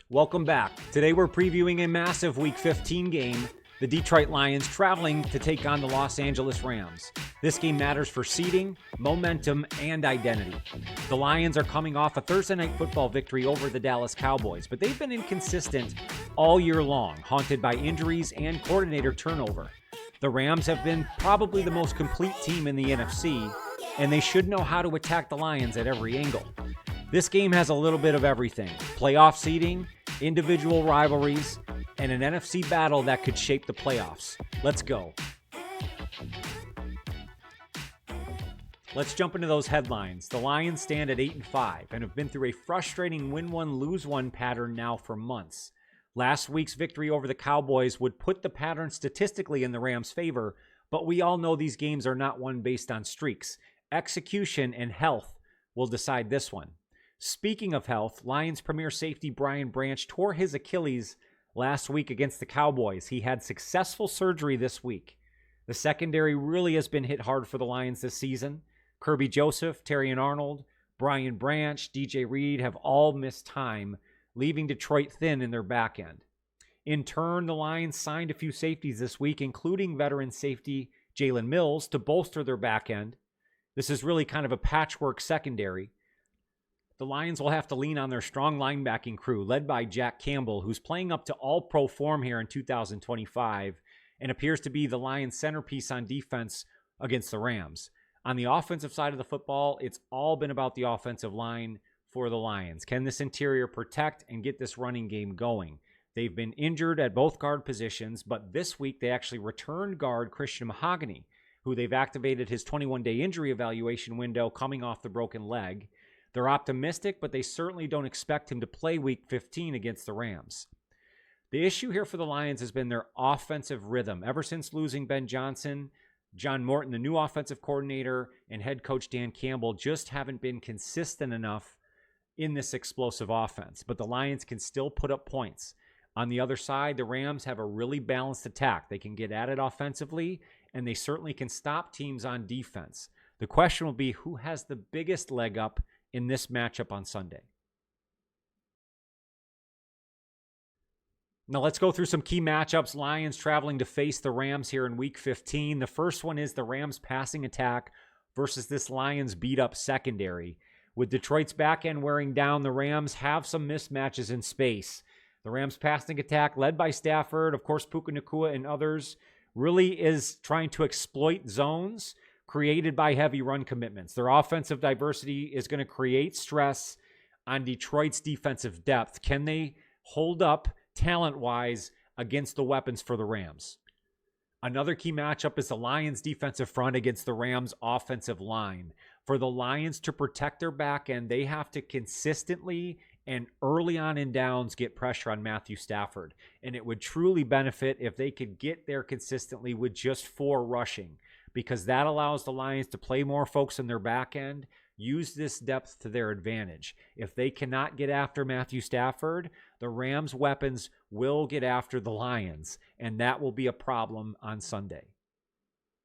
Welcome back. Today we're previewing a massive Week 15 game, the Detroit Lions traveling to take on the Los Angeles Rams. This game matters for seeding, momentum, and identity. The Lions are coming off a Thursday Night Football victory over the Dallas Cowboys, but they've been inconsistent all year long, haunted by injuries and coordinator turnover. The Rams have been probably the most complete team in the NFC, and they should know how to attack the Lions at every angle. This game has a little bit of everything: playoff seeding, individual rivalries, and an NFC battle that could shape the playoffs. Let's go. Let's jump into those headlines. The Lions stand at 8-5 and have been through a frustrating win-one, lose-one pattern now for months. Last week's victory over the Cowboys would put the pattern statistically in the Rams' favor, but we all know these games are not won based on streaks. Execution and health will decide this one. Speaking of health, Lions premier safety Brian Branch tore his Achilles last week against the Cowboys. He had successful surgery this week. The secondary really has been hit hard for the Lions this season. Kirby Joseph, Terrion Arnold, Brian Branch, DJ Reed have all missed time, leaving Detroit thin in their back end. In turn, the Lions signed a few safeties this week, including veteran safety Jalen Mills, to bolster their back end. This is really kind of a patchwork secondary. The Lions will have to lean on their strong linebacking crew, led by Jack Campbell, who's playing up to all-pro form here in 2025 and appears to be the Lions' centerpiece on defense against the Rams. On the offensive side of the football, it's all been about the offensive line for the Lions. Can this interior protect and get this running game going? They've been injured at both guard positions, but this week they actually returned guard Christian Mahogany, who they've activated his 21-day injury evaluation window coming off the broken leg. They're optimistic, but they certainly don't expect him to play Week 15 against the Rams. The issue here for the Lions has been their offensive rhythm. Ever since losing Ben Johnson, John Morton, the new offensive coordinator, and head coach Dan Campbell just haven't been consistent enough in this explosive offense. But the Lions can still put up points. On the other side, the Rams have a really balanced attack. They can get at it offensively, and they certainly can stop teams on defense. The question will be, who has the biggest leg up in this matchup on Sunday? Now let's go through some key matchups. Lions traveling to face the Rams here in Week 15. The first one is the Rams passing attack versus this Lions beat-up secondary. With Detroit's back end wearing down, the Rams have some mismatches in space. The Rams passing attack, led by Stafford, of course Puka Nacua and others, really is trying to exploit zones created by heavy run commitments. Their offensive diversity is going to create stress on Detroit's defensive depth. Can they hold up talent-wise against the weapons for the Rams? Another key matchup is the Lions' defensive front against the Rams' offensive line. For the Lions to protect their back end, they have to consistently and early on in downs get pressure on Matthew Stafford. And it would truly benefit if they could get there consistently with just 4 rushing, because that allows the Lions to play more folks in their back end, use this depth to their advantage. If they cannot get after Matthew Stafford, the Rams' weapons will get after the Lions, and that will be a problem on Sunday.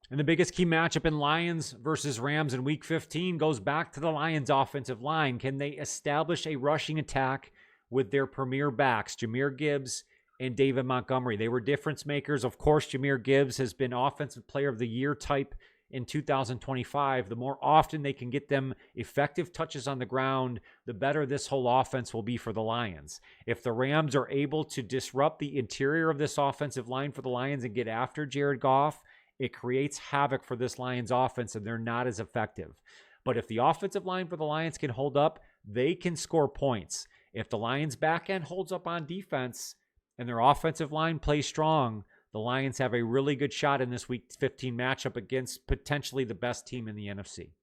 And the biggest key matchup in Lions versus Rams in Week 15 goes back to the Lions' offensive line. Can they establish a rushing attack with their premier backs, Jahmyr Gibbs and David Montgomery? They were difference makers. Of course, Jahmyr Gibbs has been Offensive Player of the Year type in 2025. The more often they can get them effective touches on the ground, the better this whole offense will be for the Lions. If the Rams are able to disrupt the interior of this offensive line for the Lions and get after Jared Goff, it creates havoc for this Lions offense, and they're not as effective. But if the offensive line for the Lions can hold up, they can score points. If the Lions' back end holds up on defense and their offensive line plays strong, the Lions have a really good shot in this Week 15 matchup against potentially the best team in the NFC.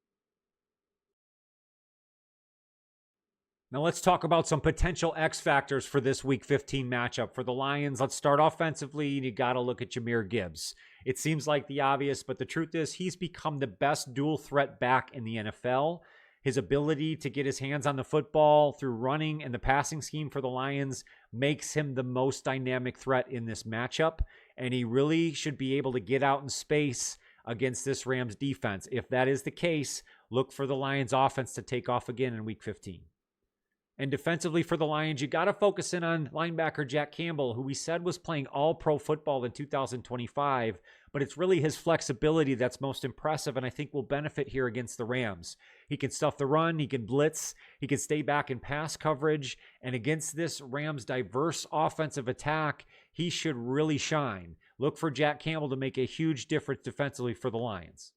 Now let's talk about some potential X factors for this Week 15 matchup. For the Lions, let's start offensively, and you got to look at Jahmyr Gibbs. It seems like the obvious, but the truth is he's become the best dual threat back in the NFL. His ability to get his hands on the football through running and the passing scheme for the Lions makes him the most dynamic threat in this matchup, and he really should be able to get out in space against this Rams defense. If that is the case, look for the Lions offense to take off again in Week 15. And defensively for the Lions, you got to focus in on linebacker Jack Campbell, who we said was playing all pro football in 2025, but it's really his flexibility that's most impressive and I think will benefit here against the Rams. He can stuff the run, he can blitz, he can stay back in pass coverage, and against this Rams diverse offensive attack, he should really shine. Look for Jack Campbell to make a huge difference defensively for the Lions.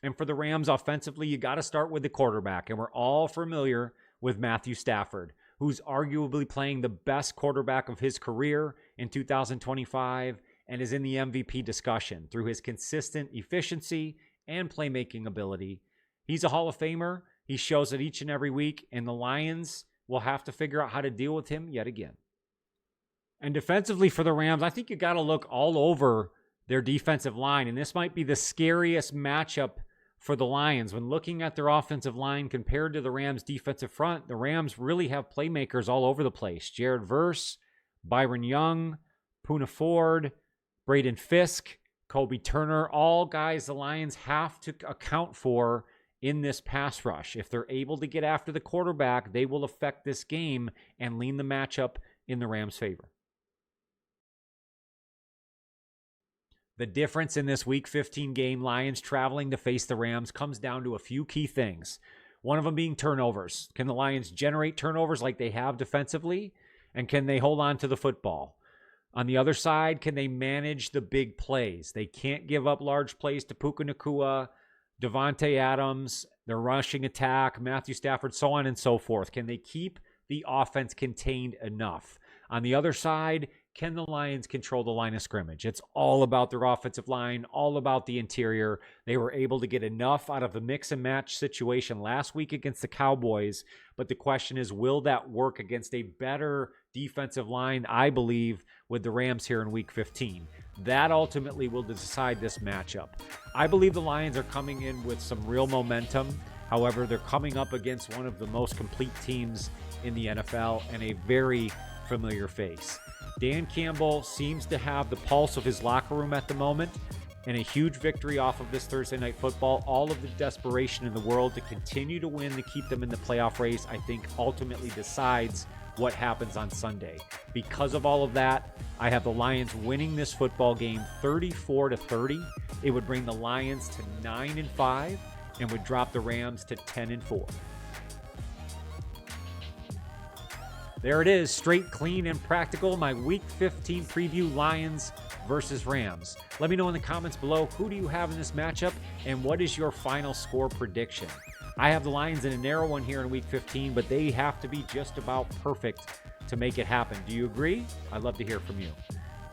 And for the Rams offensively, you got to start with the quarterback, and we're all familiar with Matthew Stafford, who's arguably playing the best quarterback of his career in 2025 and is in the MVP discussion through his consistent efficiency and playmaking ability. He's a Hall of Famer. He shows it each and every week, and the Lions will have to figure out how to deal with him yet again. And defensively for the Rams, I think you got to look all over their defensive line, and this might be the scariest matchup for the Lions. When looking at their offensive line compared to the Rams' defensive front, the Rams really have playmakers all over the place. Jared Verse, Byron Young, Poona Ford, Braden Fisk, Kobe Turner, all guys the Lions have to account for in this pass rush. If they're able to get after the quarterback, they will affect this game and lean the matchup in the Rams' favor. The difference in this Week 15 game, Lions traveling to face the Rams, comes down to a few key things. One of them being turnovers. Can the Lions generate turnovers like they have defensively? And can they hold on to the football? On the other side, can they manage the big plays? They can't give up large plays to Puka Nacua, Devontae Adams, their rushing attack, Matthew Stafford, so on and so forth. Can they keep the offense contained enough? On the other side, can the Lions control the line of scrimmage? It's all about their offensive line, all about the interior. They were able to get enough out of the mix and match situation last week against the Cowboys, but the question is, will that work against a better defensive line, I believe, with the Rams here in Week 15? That ultimately will decide this matchup. I believe the Lions are coming in with some real momentum. However, they're coming up against one of the most complete teams in the NFL and a very familiar face. Dan Campbell seems to have the pulse of his locker room at the moment, and a huge victory off of this Thursday Night Football. All of the desperation in the world to continue to win to keep them in the playoff race, I think ultimately decides what happens on Sunday. Because of all of that, I have the Lions winning this football game 34-30. It would bring the Lions to 9-5 and would drop the Rams to 10-4. There it is, straight, clean, and practical. My Week 15 preview, Lions versus Rams. Let me know in the comments below, who do you have in this matchup, and what is your final score prediction? I have the Lions in a narrow one here in Week 15, but they have to be just about perfect to make it happen. Do you agree? I'd love to hear from you.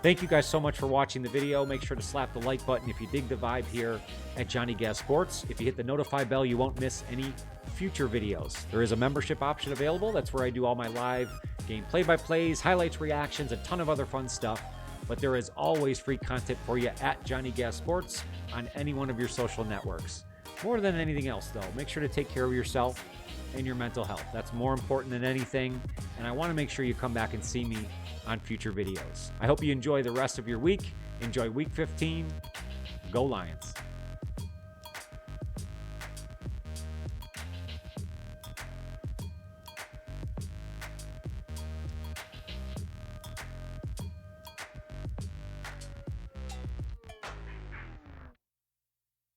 Thank you guys so much for watching the video. Make sure to slap the like button if you dig the vibe here at Johnny Gas Sports. If you hit the notify bell, you won't miss any future videos. There is a membership option available. That's where I do all my live game play-by-plays, highlights, reactions, a ton of other fun stuff. But there is always free content for you at Johnny Gas Sports on any one of your social networks. More than anything else, though, make sure to take care of yourself and your mental health. That's more important than anything, and I want to make sure you come back and see me on future videos. I hope you enjoy the rest of your week. Enjoy Week 15. Go Lions.